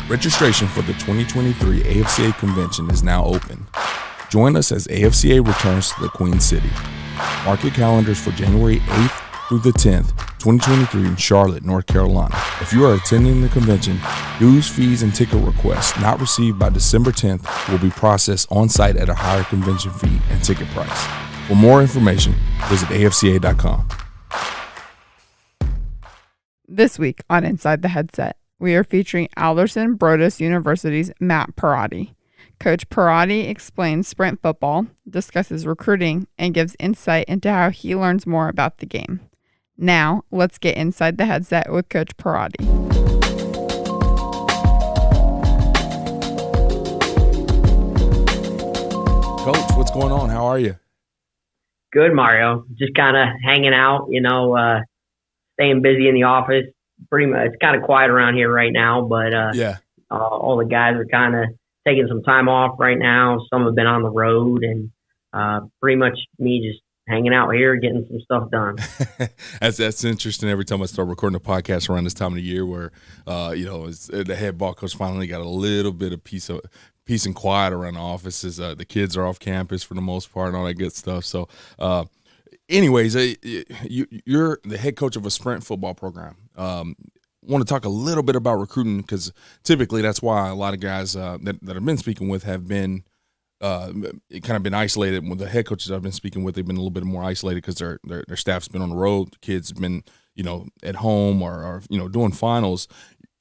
Registration for the 2023 AFCA Convention is now open. Join us as AFCA returns to the Queen City. Mark your calendars for January 8th through the 10th, 2023 in Charlotte, North Carolina. If you are attending the convention, dues, fees, and ticket requests not received by December 10th will be processed on-site at a higher convention fee and ticket price. For more information, visit afca.com. This week on Inside the Headset, we are featuring Alderson Broaddus University's Matt Perotti. Coach Perotti explains sprint football, discusses recruiting, and gives insight into how he learns more about the game. Now, let's get inside the headset with Coach Perotti. Coach, what's going on? How are you? Good, Mario. Just kind of hanging out, staying busy in the office. Pretty much, it's kind of quiet around here right now, but all the guys are kind of taking some time off right now. Some have been on the road, and pretty much me just hanging out here, getting some stuff done. That's interesting. Every time I start recording a podcast around this time of the year, where the head ball coach finally got a little bit of peace and quiet around the offices. The kids are off campus for the most part, and all that good stuff. So, anyways, you're the head coach of a sprint football program. Want to talk a little bit about recruiting, because typically that's why a lot of guys that I've been speaking with have been kind of been isolated. With the head coaches I've been speaking with, they've been a little bit more isolated because their staff's been on the road, the kids have been at home or doing finals.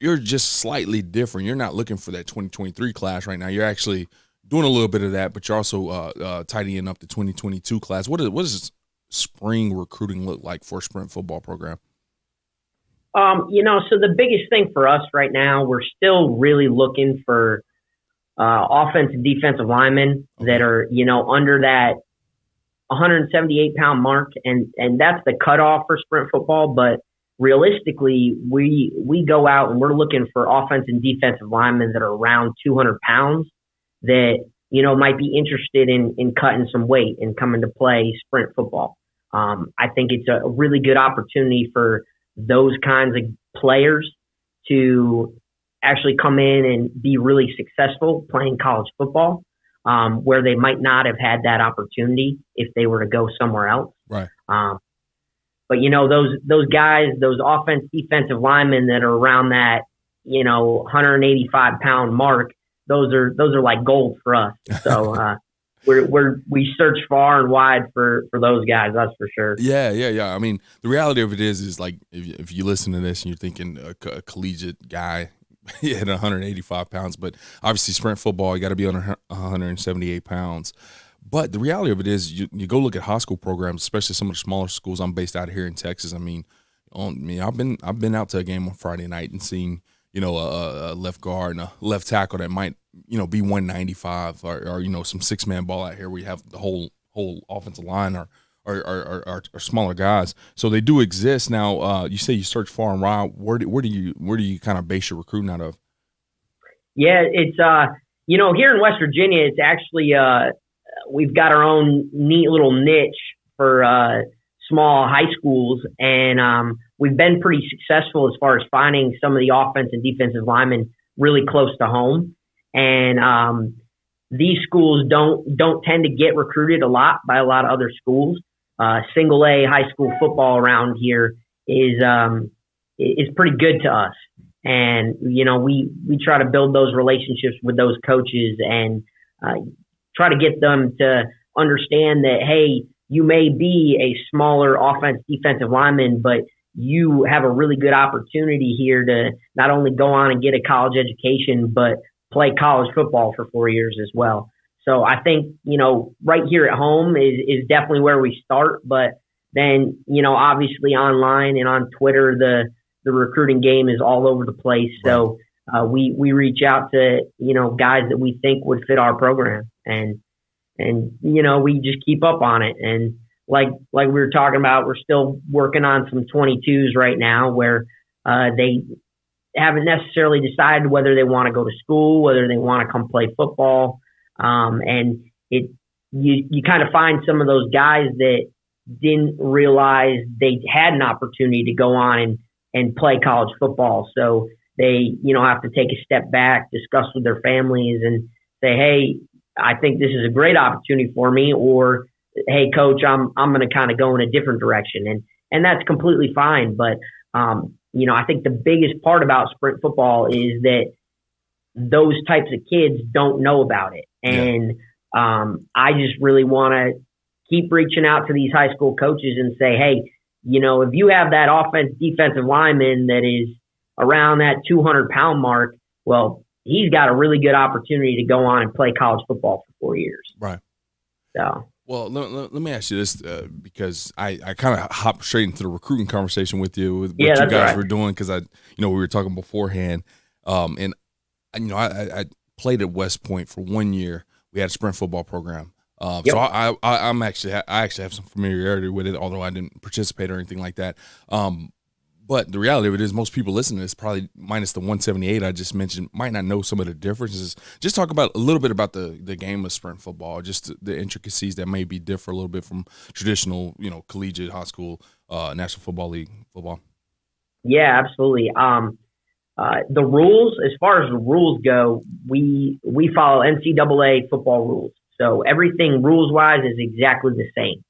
You're just slightly different. You're not looking for that 2023 class right now. You're actually doing a little bit of that, but you're also tidying up the 2022 class. What does spring recruiting look like for a sprint football program? So the biggest thing for us right now, we're still really looking for offensive, defensive linemen that are, under that 178-pound mark, and that's the cutoff for sprint football. But realistically, we go out and we're looking for offensive and defensive linemen that are around 200 pounds that, might be interested in cutting some weight and coming to play sprint football. I think it's a really good opportunity for those kinds of players to actually come in and be really successful playing college football, where they might not have had that opportunity if they were to go somewhere else. Right. But those guys, those offense, defensive linemen that are around that 185-pound mark, those are like gold for us. So we search far and wide for those guys, that's for sure. Yeah. I mean, the reality of it is like if you listen to this and you're thinking a collegiate guy at 185 pounds, but obviously sprint football, you got to be under 178 pounds. But the reality of it is you go look at high school programs, especially some of the smaller schools. I'm based out here in Texas. I've been out to a game on Friday night and seen a left guard and a left tackle that might be 195 or some 6-man ball out here where you have the whole offensive line or smaller guys. So they do exist. Now you say you search far and wide. Where do you kind of base your recruiting out of? Yeah, it's here in West Virginia, it's actually we've got our own neat little niche for small high schools, and we've been pretty successful as far as finding some of the offense and defensive linemen really close to home. And these schools don't tend to get recruited a lot by a lot of other schools. Single A high school football around here is pretty good to us, and we try to build those relationships with those coaches and try to get them to understand that, hey, you may be a smaller offense defensive lineman, but you have a really good opportunity here to not only go on and get a college education, but play college football for 4 years as well. So I think, right here at home is definitely where we start. But then, obviously online and on Twitter, the recruiting game is all over the place. So we reach out to, guys that we think would fit our program. And we just keep up on it. And like we were talking about, we're still working on some 22s right now where they haven't necessarily decided whether they want to go to school, whether they want to come play football. And you kind of find some of those guys that didn't realize they had an opportunity to go on and play college football. So they, have to take a step back, discuss with their families and say, hey, I think this is a great opportunity for me, or, hey, coach, I'm going to kind of go in a different direction. And that's completely fine. But, I think the biggest part about sprint football is that those types of kids don't know about it. And I just really want to keep reaching out to these high school coaches and say, hey, if you have that defensive lineman that is around that 200-pound mark, well, he's got a really good opportunity to go on and play college football for 4 years. Right. So. Well, let me ask you this because I kind of hopped straight into the recruiting conversation with you with what you guys were doing because we were talking beforehand, and I played at West Point for 1 year. We had a sprint football program, so I actually have some familiarity with it, although I didn't participate or anything like that. But the reality of it is most people listening to this, probably minus the 178 I just mentioned, might not know some of the differences. Just talk about a little bit about the game of sprint football, just the intricacies that may be differ a little bit from traditional, collegiate, high school, National Football League football. Yeah, absolutely. The rules, as far as the rules go, we follow NCAA football rules. So everything rules-wise is exactly the same.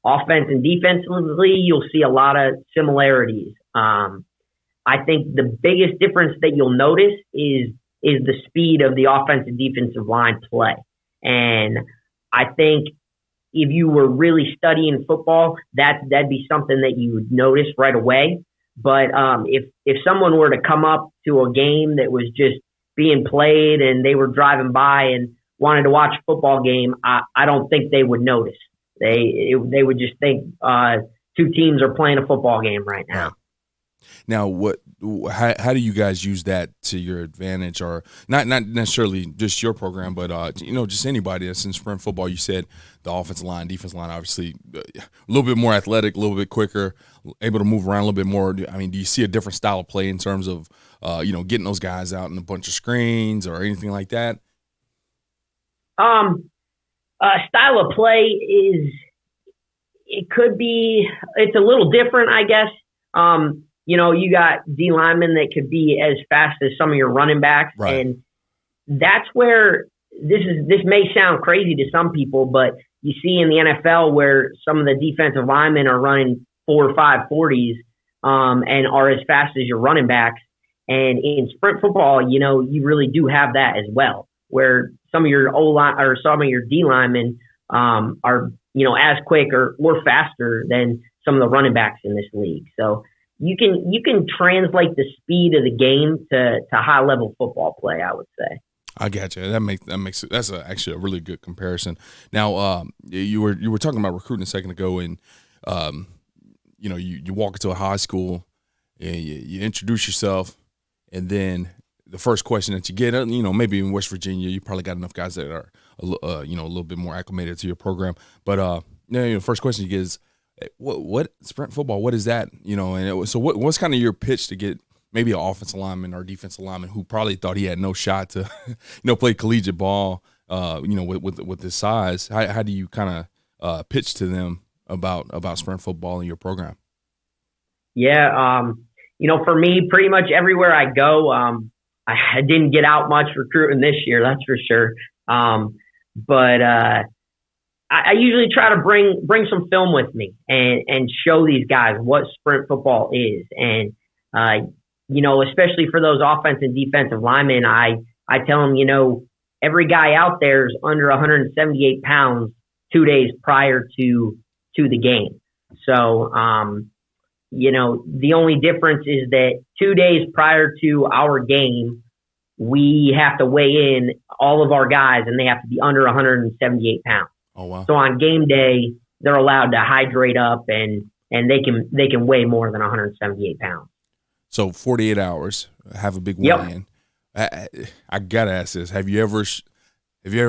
Offense and defensively, you'll see a lot of similarities. I think the biggest difference that you'll notice is the speed of the offensive defensive line play. And I think if you were really studying football, that'd be something that you would notice right away. But if someone were to come up to a game that was just being played and they were driving by and wanted to watch a football game, I don't think they would notice. They would just think two teams are playing a football game right now. Now, how do you guys use that to your advantage, or not necessarily just your program, but just anybody that's in sprint football? You said the offensive line, defensive line, obviously a little bit more athletic, a little bit quicker, able to move around a little bit more. I mean, do you see a different style of play in terms of getting those guys out in a bunch of screens or anything like that? Style of play it's a little different, I guess. You got D linemen that could be as fast as some of your running backs. Right. And that's where this may sound crazy to some people, but you see in the NFL where some of the defensive linemen are running 4 or 5 40s, and are as fast as your running backs. And in sprint football, you really do have that as well, where some of your O-line or some of your D linemen are, as quick or faster than some of the running backs in this league. So you can translate the speed of the game to high level football play, I would say. I got you. That's actually a really good comparison. Now, you were talking about recruiting a second ago, and you walk into a high school, and you introduce yourself, and then the first question that you get, maybe in West Virginia, you probably got enough guys that are a little bit more acclimated to your program. But the first question you get is, what sprint football? What is that? So what's kind of your pitch to get maybe an offensive lineman or defensive lineman who probably thought he had no shot to, play collegiate ball, with his size? How do you kind of pitch to them about sprint football in your program? Yeah, for me, pretty much everywhere I go, I didn't get out much recruiting this year, that's for sure. But I usually try to bring some film with me and show these guys what sprint football is. And, especially for those offensive and defensive linemen, I tell them, every guy out there is under 178 pounds 2 days prior to the game. So, the only difference is that 2 days prior to our game, we have to weigh in all of our guys, and they have to be under 178 pounds. Oh, wow. So on game day, they're allowed to hydrate up, and they can weigh more than 178 pounds. So 48 hours, have a big weigh-in. I gotta ask this: Have you ever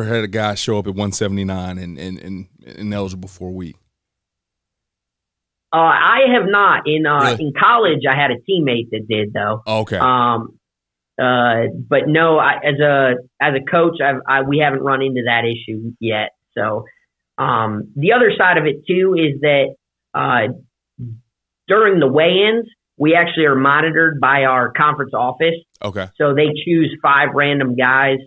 had a guy show up at 179 and ineligible for a week? I have not. Really? In college, I had a teammate that did, though. Oh, okay. But no, as a coach, we haven't run into that issue yet. So, the other side of it too is that during the weigh-ins, we actually are monitored by our conference office. Okay. So they choose 5 random guys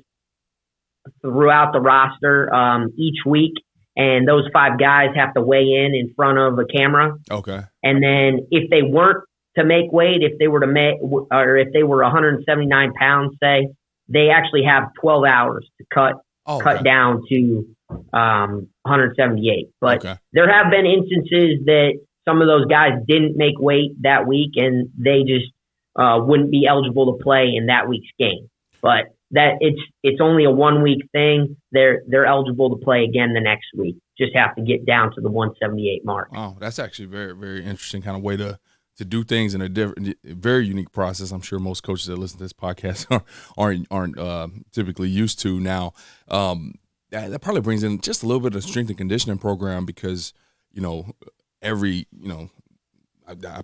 throughout the roster each week, and those 5 guys have to weigh in front of a camera. Okay. And then if they weren't to make weight, if they were or if they were 179 pounds, say, they actually have 12 hours to cut down to 178. But there have been instances that some of those guys didn't make weight that week, and they just wouldn't be eligible to play in that week's game. But that it's only a 1-week thing. They're eligible to play again the next week. Just have to get down to the 178 mark. Oh, that's actually very, very interesting kind of way to do things in a different, very unique process. I'm sure most coaches that listen to this podcast aren't typically used to now. That probably brings in just a little bit of strength and conditioning program because, I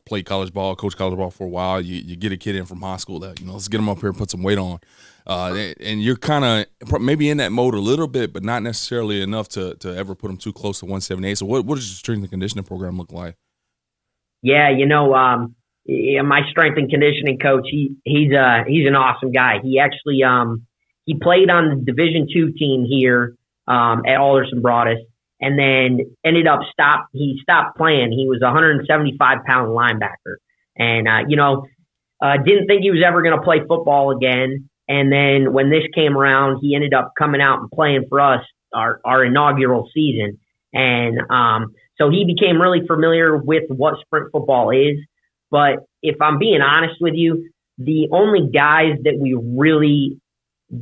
played college ball, coached college ball for a while. You get a kid in from high school that, let's get them up here and put some weight on. And you're kind of maybe in that mode a little bit, but not necessarily enough to ever put them too close to 178. So what does your strength and conditioning program look like? Yeah, my strength and conditioning coach, he's an awesome guy. He actually he played on the Division II team here at Alderson Broaddus, and then he stopped playing. He was a 175-pound linebacker, and didn't think he was ever going to play football again. And then when this came around, he ended up coming out and playing for us our inaugural season, and so he became really familiar with what sprint football is. But if I'm being honest with you, the only guys that we really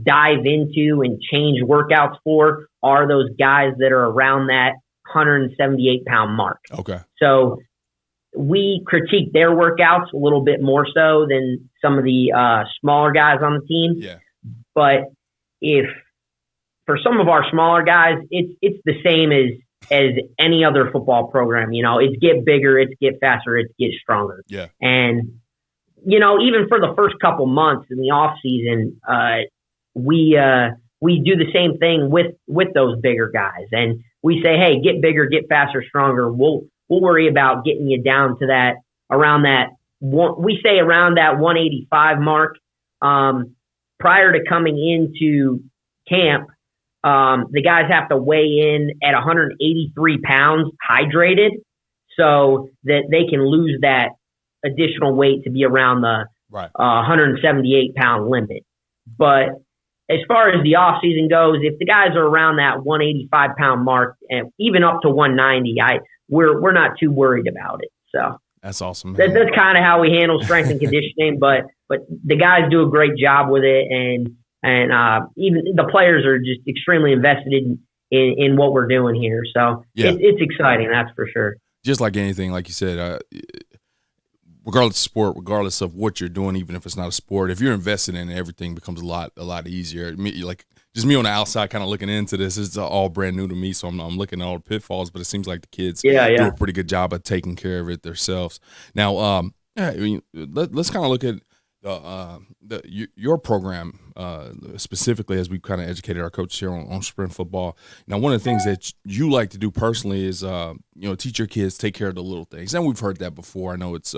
dive into and change workouts for are those guys that are around that 178-pound mark. Okay. So we critique their workouts a little bit more so than some of the smaller guys on the team. Yeah. But if for some of our smaller guys, it's the same as any other football program. It's get bigger, it's get faster, it's get stronger. Yeah. And even for the first couple months in the off season, we do the same thing with those bigger guys, and we say, hey, get bigger, get faster, stronger. We'll worry about getting you down to that around that one. We say around that 185 mark. Prior to coming into camp, the guys have to weigh in at 183 pounds hydrated so that they can lose that additional weight to be around the 178-pound limit. But as far as the off season goes, if the guys are around that 185-pound mark and even up to 190, we're not too worried about it. So that's awesome. That's kind of how we handle strength and conditioning. But the guys do a great job with it, and even the players are just extremely invested in what we're doing here. So it's exciting, that's for sure. Just like anything, like you said, regardless of sport, regardless of what you're doing, even if it's not a sport, if you're invested in it, everything becomes a lot easier. Just me on the outside kind of looking into this, it's all brand new to me, so I'm looking at all the pitfalls, but it seems like the kids do a pretty good job of taking care of it themselves. Now, let's kind of look at your program specifically as we kind of educated our coaches here on sprint football. Now, one of the things that you like to do personally is teach your kids take care of the little things, and we've heard that before. I know it's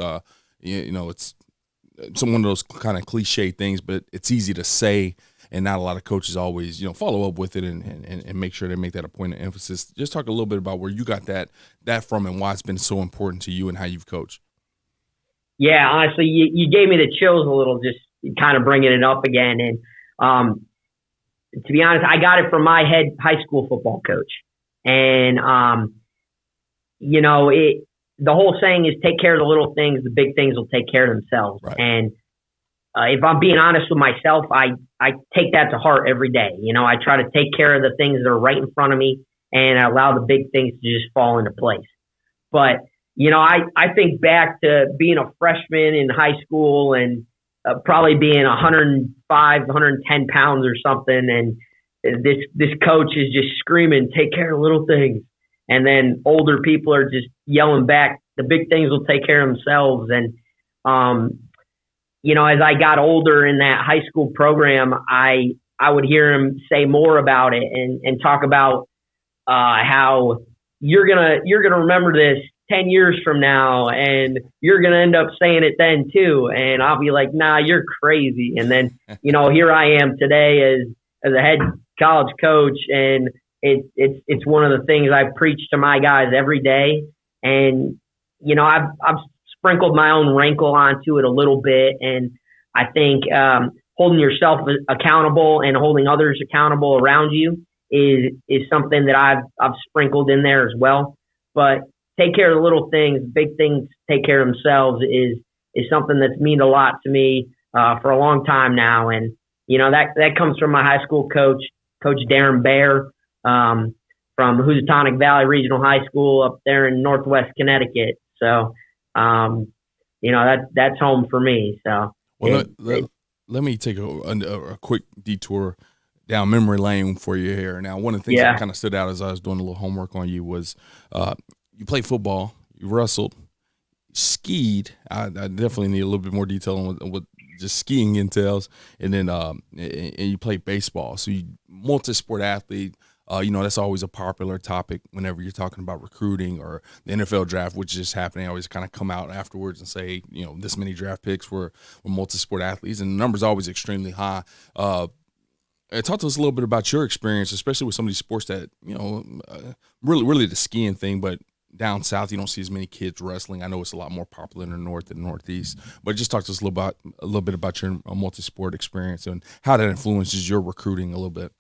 it's one of those kind of cliche things, but it's easy to say, and not a lot of coaches always follow up with it and make sure they make that a point of emphasis. Just talk a little bit about where you got that from and why it's been so important to you and how you've coached. Yeah, honestly, you gave me the chills a little, just kind of bringing it up again. And to be honest, I got it from my head high school football coach. And, the whole saying is take care of the little things, the big things will take care of themselves. Right. And if I'm being honest with myself, I take that to heart every day. I try to take care of the things that are right in front of me and I allow the big things to just fall into place. But I think back to being a freshman in high school and probably being 105, 110 pounds or something. And this coach is just screaming, take care of little things. And then older people are just yelling back, the big things will take care of themselves. And, as I got older in that high school program, I would hear him say more about it and talk about how you're gonna remember this 10 years from now, and you're going to end up saying it then too. And I'll be like, nah, you're crazy. And then, here I am today as a head college coach, and it's one of the things I preach to my guys every day. And, I've sprinkled my own wrinkle onto it a little bit. And I think holding yourself accountable and holding others accountable around you is something that I've sprinkled in there as well. But take care of the little things, big things take care of themselves is something that's mean a lot to me for a long time now. And, that comes from my high school coach, Coach Darren Bear, from Housatonic Valley Regional High School up there in Northwest Connecticut. So, that's home for me. So, well, let me take a quick detour down memory lane for you here. Now, one of the things that kind of stood out as I was doing a little homework on you was you played football, you wrestled, skied. I definitely need a little bit more detail on what just skiing entails, and then and you played baseball. So you multi-sport athlete. That's always a popular topic whenever you're talking about recruiting or the NFL draft, which is just happening. I always kind of come out afterwards and say, this many draft picks were multi-sport athletes, and the number's always extremely high. Talk to us a little bit about your experience, especially with some of these sports that, really the skiing thing, but down south you don't see as many kids wrestling. I know it's a lot more popular in the north and northeast, but just talk to us a little bit about your multi-sport experience and how that influences your recruiting a little bit.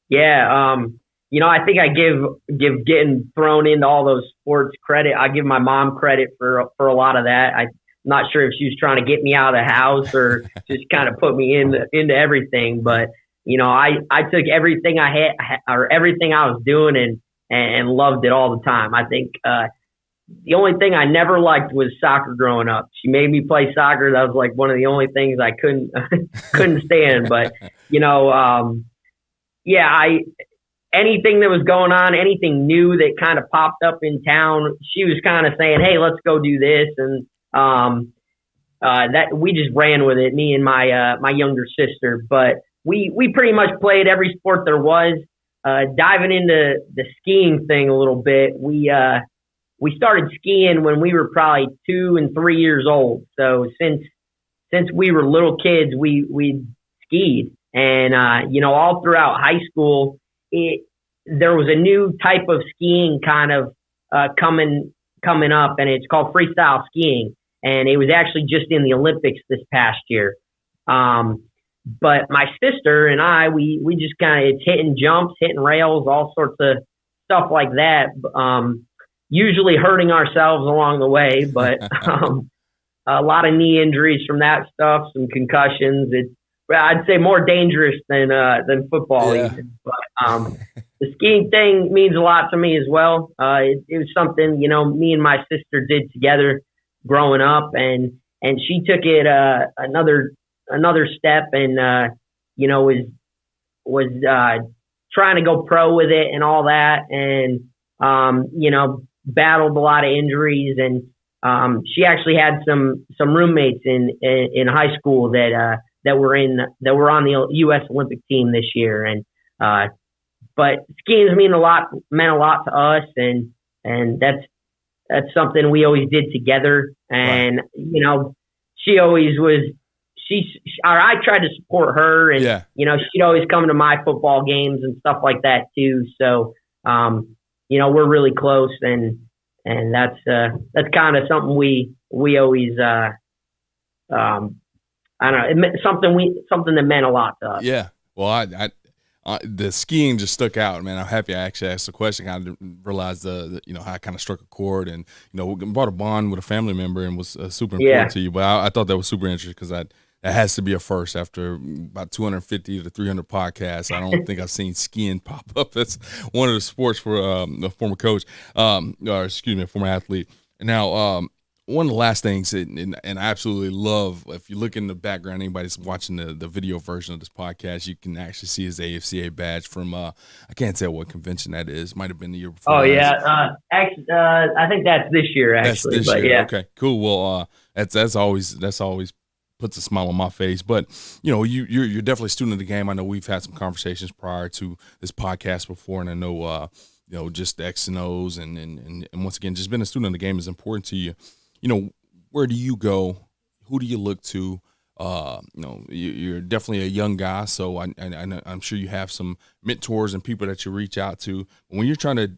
Yeah, I think I give getting thrown into all those sports credit. I give my mom credit for a lot of that. I'm not sure if she was trying to get me out of the house or just kind of put me into everything. But I took everything I had or everything I was doing and loved it all the time. I think the only thing I never liked was soccer growing up. She made me play soccer. That was like one of the only things I couldn't stand. But anything that was going on, anything new that kind of popped up in town, she was kind of saying, hey, let's go do this. And that we just ran with it, me and my younger sister. But we pretty much played every sport there was. Diving into the skiing thing a little bit, we started skiing when we were probably 2 and 3 years old. So since we were little kids, we skied. And, all throughout high school, there was a new type of skiing kind of coming up, and it's called freestyle skiing. And it was actually just in the Olympics this past year. But my sister and I, we just it's hitting jumps, hitting rails, all sorts of stuff like that, usually hurting ourselves along the way. But a lot of knee injuries from that stuff, some concussions. I'd say more dangerous than football. Yeah. Even. But the skiing thing means a lot to me as well. It was something, me and my sister did together growing up, and she took it another step and was trying to go pro with it and all that, and battled a lot of injuries, and she actually had some roommates in high school that were on the U.S. Olympic team this year, and but skiing meant a lot to us, and that's something we always did together, and right. She always was. I tried to support her, and she'd always come to my football games and stuff like that too. So we're really close, and that's kind of something we always I don't know, something that meant a lot to us. Yeah, well, I the skiing just stuck out, man. I'm happy I actually asked the question. I didn't realize the how I kind of struck a chord, and brought a bond with a family member, and was super important to you. But I thought that was super interesting because that has to be a first after about 250 to 300 podcasts. I don't think I've seen skiing pop up as one of the sports for a former coach, a former athlete. Now, one of the last things, and I absolutely love, if you look in the background, anybody's watching the video version of this podcast, you can actually see his AFCA badge from, I can't tell what convention that is. Might have been the year before. Oh, yeah. I think that's this year, actually. That's this year. Yeah. Okay, cool. Well, that's always puts a smile on my face. But you're definitely a student of the game. I know we've had some conversations prior to this podcast before, and I know just the X and O's and once again, just being a student of the game is important to you. Where do you go? Who do you look to? You're definitely a young guy, so I'm sure you have some mentors and people that you reach out to. When you're trying to,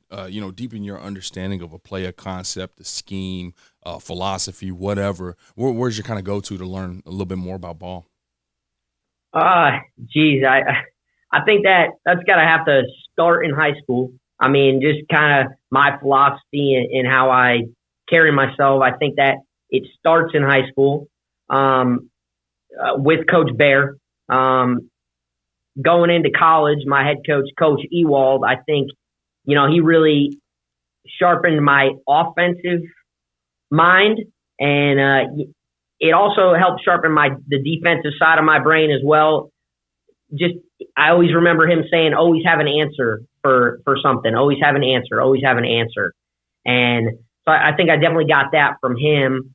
deepen your understanding of a play, a concept, a scheme, philosophy, whatever, where's your kind of go-to to learn a little bit more about ball? Geez, I think that's got to have to start in high school. I mean, just kind of my philosophy and how I carry myself. I think that it starts in high school. With Coach Bear. Going into college, my head coach, Coach Ewald, I think, he really sharpened my offensive mind, and it also helped sharpen the defensive side of my brain as well. Just, I always remember him saying, always have an answer for something. Always have an answer. Always have an answer. And so I think I definitely got that from him.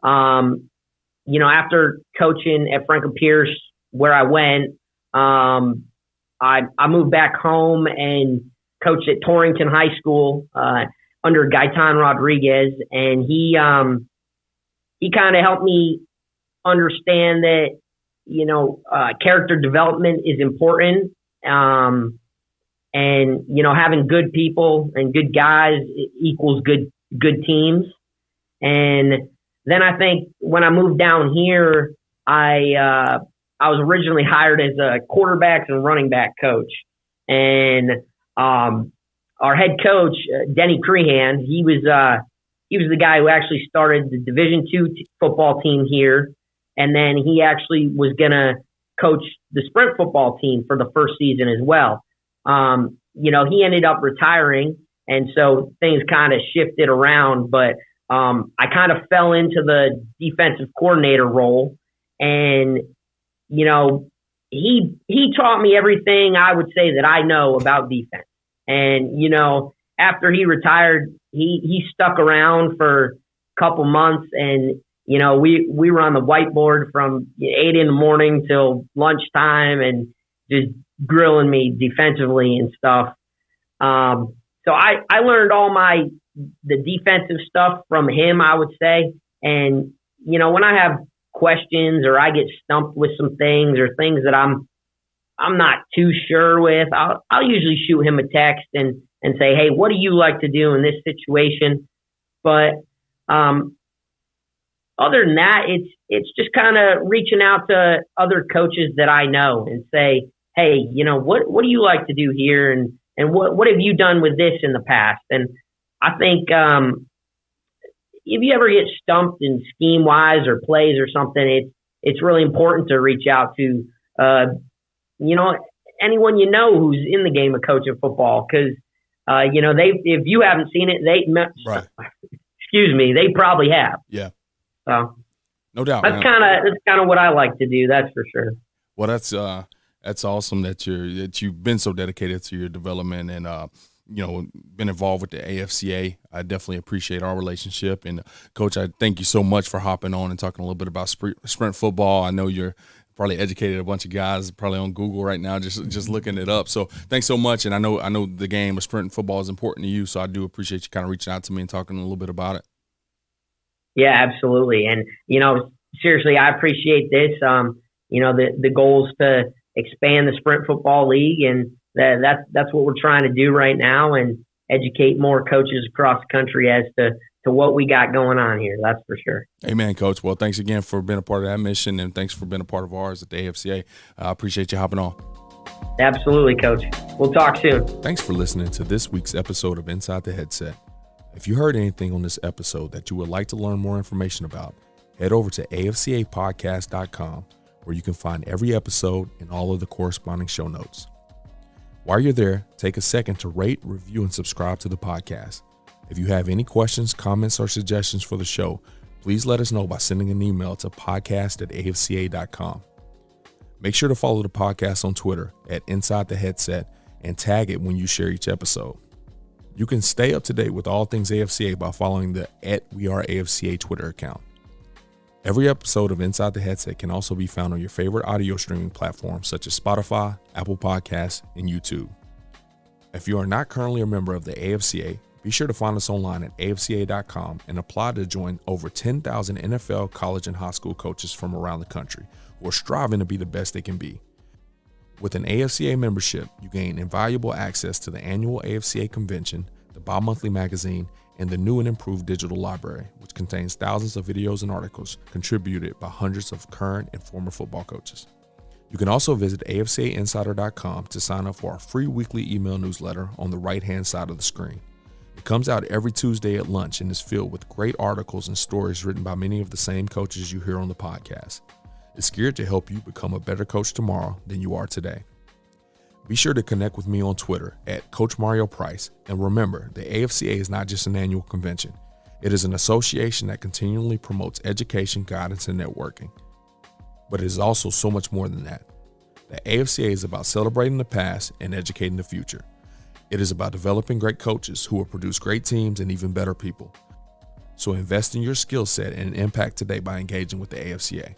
After coaching at Franklin Pierce, where I went, I moved back home and coached at Torrington High School under Gaitan Rodriguez, and he kind of helped me understand that character development is important, and having good people and good guys equals good teams. And then I think when I moved down here, I was originally hired as a quarterbacks and running back coach. And our head coach, Denny Crehan, he was the guy who actually started the Division II football team here. And then he actually was going to coach the sprint football team for the first season as well. He ended up retiring, and so things kind of shifted around, but I kind of fell into the defensive coordinator role, and, he taught me everything I would say that I know about defense. And, after he retired, he stuck around for a couple months, and, we were on the whiteboard from 8 a.m. till lunchtime and just grilling me defensively and stuff. So I learned all the defensive stuff from him, I would say. And, when I have questions or I get stumped with some things or things that I'm not too sure with, I'll usually shoot him a text and say, hey, what do you like to do in this situation? But other than that, it's just kind of reaching out to other coaches that I know and say, hey, what do you like to do here? And what have you done with this in the past? And I think if you ever get stumped in scheme wise or plays or something, it's really important to reach out to anyone who's in the game of coaching football, because if you haven't seen it, right. Excuse me, they probably have. Yeah. So no doubt. That's kind of what I like to do. That's for sure. Well, that's awesome that you've been so dedicated to your development and been involved with the AFCA. I definitely appreciate our relationship. And Coach, I thank you so much for hopping on and talking a little bit about sprint football. I know you're probably educated a bunch of guys probably on Google right now, just looking it up. So thanks so much. And I know the game of sprint football is important to you, so I do appreciate you kind of reaching out to me and talking a little bit about it. Yeah, absolutely. And, seriously, I appreciate this. The goal is to expand the sprint football league, and that's what we're trying to do right now, and educate more coaches across the country as to what we got going on here. That's for sure. Amen, Coach. Well, thanks again for being a part of that mission, and thanks for being a part of ours at the AFCA. I appreciate you hopping on. Absolutely, Coach. We'll talk soon. Thanks for listening to this week's episode of Inside the Headset. If you heard anything on this episode that you would like to learn more information about, head over to afcapodcast.com, where you can find every episode and all of the corresponding show notes. While you're there, take a second to rate, review, and subscribe to the podcast. If you have any questions, comments, or suggestions for the show, please let us know by sending an email to podcast@afca.com. Make sure to follow the podcast on Twitter at Inside the Headset and tag it when you share each episode. You can stay up to date with all things AFCA by following the @WeAreAFCA Twitter account. Every episode of Inside the Headset can also be found on your favorite audio streaming platforms such as Spotify, Apple Podcasts, and YouTube. If you are not currently a member of the AFCA, be sure to find us online at afca.com and apply to join over 10,000 NFL, college, and high school coaches from around the country who are striving to be the best they can be. With an AFCA membership, you gain invaluable access to the annual AFCA convention, the bi-monthly magazine, and the new and improved digital library, which contains thousands of videos and articles contributed by hundreds of current and former football coaches. You can also visit afcainsider.com to sign up for our free weekly email newsletter on the right-hand side of the screen. It comes out every Tuesday at lunch and is filled with great articles and stories written by many of the same coaches you hear on the podcast. It's geared to help you become a better coach tomorrow than you are today. Be sure to connect with me on Twitter at Coach Mario Price, and remember, the AFCA is not just an annual convention. It is an association that continually promotes education, guidance, and networking. But it is also so much more than that. The AFCA is about celebrating the past and educating the future. It is about developing great coaches who will produce great teams and even better people. So invest in your skill set and impact today by engaging with the AFCA.